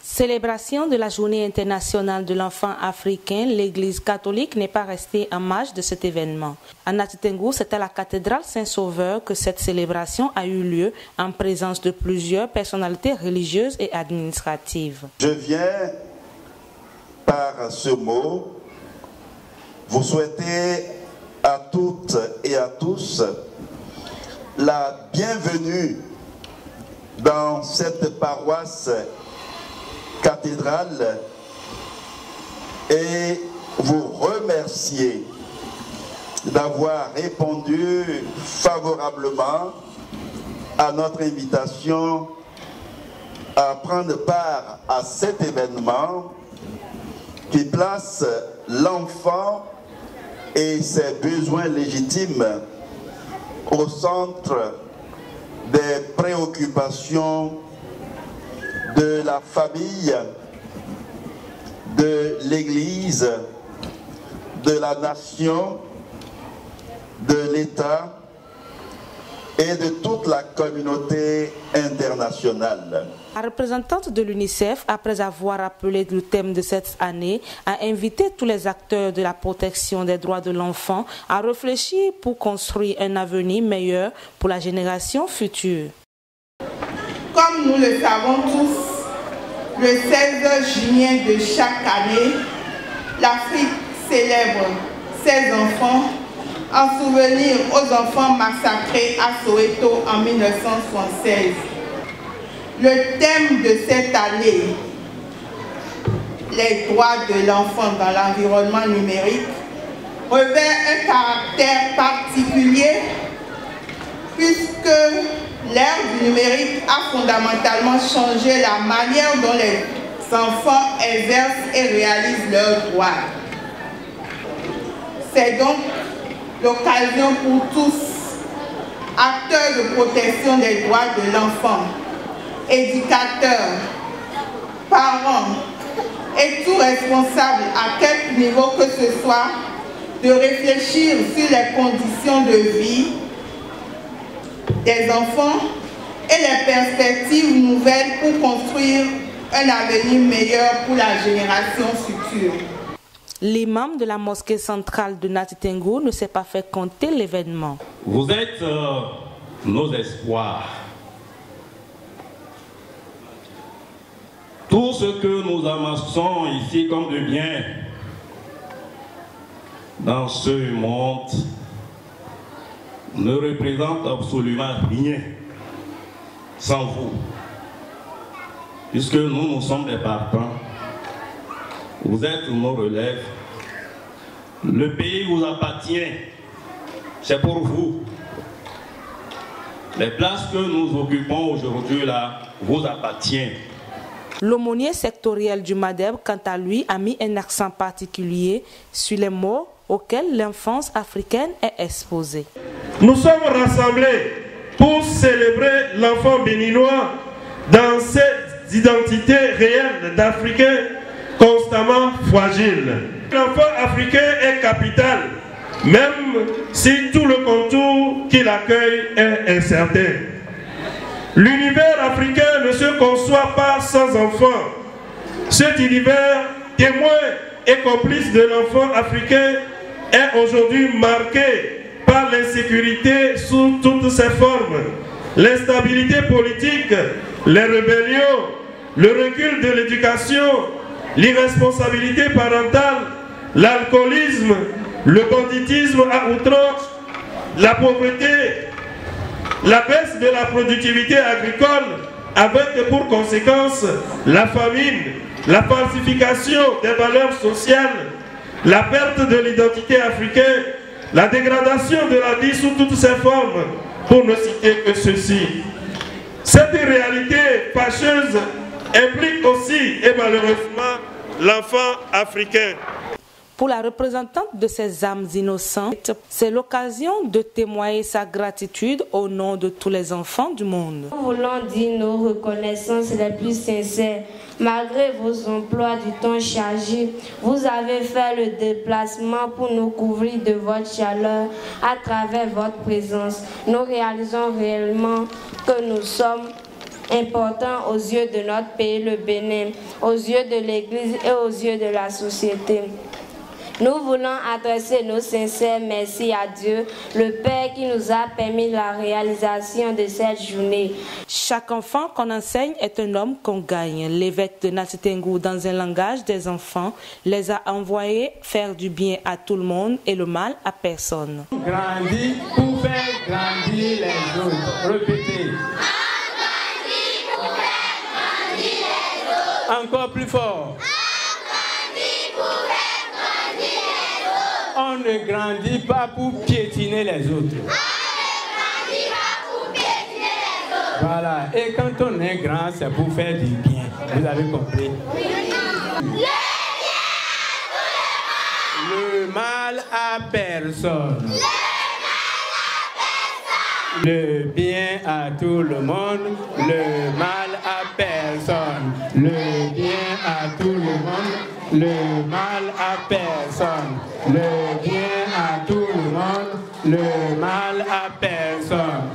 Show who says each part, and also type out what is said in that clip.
Speaker 1: Célébration de la Journée internationale de l'enfant africain, l'Église catholique n'est pas restée en marge de cet événement. À Nati Tengou, c'est à la cathédrale Saint-Sauveur que cette célébration a eu lieu en présence de plusieurs personnalités religieuses et administratives.
Speaker 2: Je viens par ce mot vous souhaiter à toutes et à tous la bienvenue dans cette paroisse cathédrale et vous remercier d'avoir répondu favorablement à notre invitation à prendre part à cet événement qui place l'enfant et ses besoins légitimes au centre des préoccupations de la famille, de l'Église, de la nation, de l'État et de toute la communauté internationale.
Speaker 1: La représentante de l'UNICEF, après avoir rappelé le thème de cette année, a invité tous les acteurs de la protection des droits de l'enfant à réfléchir pour construire un avenir meilleur pour la génération future.
Speaker 3: Comme nous le savons tous, le 16 juillet de chaque année, l'Afrique célèbre ses enfants en souvenir aux enfants massacrés à Soweto en 1976. Le thème de cette année, les droits de l'enfant dans l'environnement numérique, revêt un caractère particulier puisque l'ère du numérique a fondamentalement changé la manière dont les enfants exercent et réalisent leurs droits. C'est donc l'occasion pour tous, acteurs de protection des droits de l'enfant, éducateurs, parents et tout responsable à quelque niveau que ce soit, de réfléchir sur les conditions de vie des enfants et les perspectives nouvelles pour construire un avenir meilleur pour la génération future.
Speaker 1: L'imam de la mosquée centrale de Nati Tengou ne s'est pas fait compter l'événement.
Speaker 4: Vous êtes nos espoirs. Tout ce que nous amassons ici comme de bien dans ce monde ne représente absolument rien sans vous. Puisque nous sommes des partants, vous êtes nos relèves, le pays vous appartient, c'est pour vous. Les places que nous occupons aujourd'hui là vous appartiennent.
Speaker 1: L'aumônier sectoriel du MADEB, quant à lui, a mis un accent particulier sur les maux auxquels l'enfance africaine est exposée.
Speaker 5: Nous sommes rassemblés pour célébrer l'enfant béninois dans cette identité réelle d'Africains constamment fragiles. L'enfant africain est capital, même si tout le contour qu'il accueille est incertain. L'univers africain ne se conçoit pas sans enfants. Cet univers, témoin et complice de l'enfant africain, est aujourd'hui marqué par l'insécurité sous toutes ses formes, l'instabilité politique, les rébellions, le recul de l'éducation, l'irresponsabilité parentale, l'alcoolisme, le banditisme à outrance, la pauvreté, la baisse de la productivité agricole avec pour conséquence la famine, la falsification des valeurs sociales, la perte de l'identité africaine, la dégradation de la vie sous toutes ses formes, pour ne citer que ceci. Cette réalité fâcheuse implique aussi et malheureusement l'enfant africain.
Speaker 1: Pour la représentante de ces âmes innocentes, c'est l'occasion de témoigner sa gratitude au nom de tous les enfants du monde.
Speaker 6: Nous voulons dire nos reconnaissances les plus sincères. Malgré vos emplois du temps chargés, vous avez fait le déplacement pour nous couvrir de votre chaleur à travers votre présence. Nous réalisons réellement que nous sommes important aux yeux de notre pays, le Bénin, aux yeux de l'Église et aux yeux de la société. Nous voulons adresser nos sincères merci à Dieu, le Père qui nous a permis la réalisation de cette journée.
Speaker 1: Chaque enfant qu'on enseigne est un homme qu'on gagne. L'évêque de Nati Tengou, dans un langage des enfants, les a envoyés faire du bien à tout le monde et le mal à personne.
Speaker 7: Grandir pour faire grandir les autres. Répétez.
Speaker 8: Grandir pour faire grandir les autres.
Speaker 7: Encore plus fort.
Speaker 8: Grandir pour faire grandir les autres.
Speaker 7: On ne grandit pas pour piétiner les autres.
Speaker 8: On ne grandit pas pour piétiner les autres.
Speaker 7: Voilà. Et quand on est grand, c'est pour faire du bien. Vous avez compris? Le mal à personne. Le bien à tout le monde. Le mal à personne. Le bien à tout le monde. Le mal à personne. Le bien à tout le monde. Le mal à personne.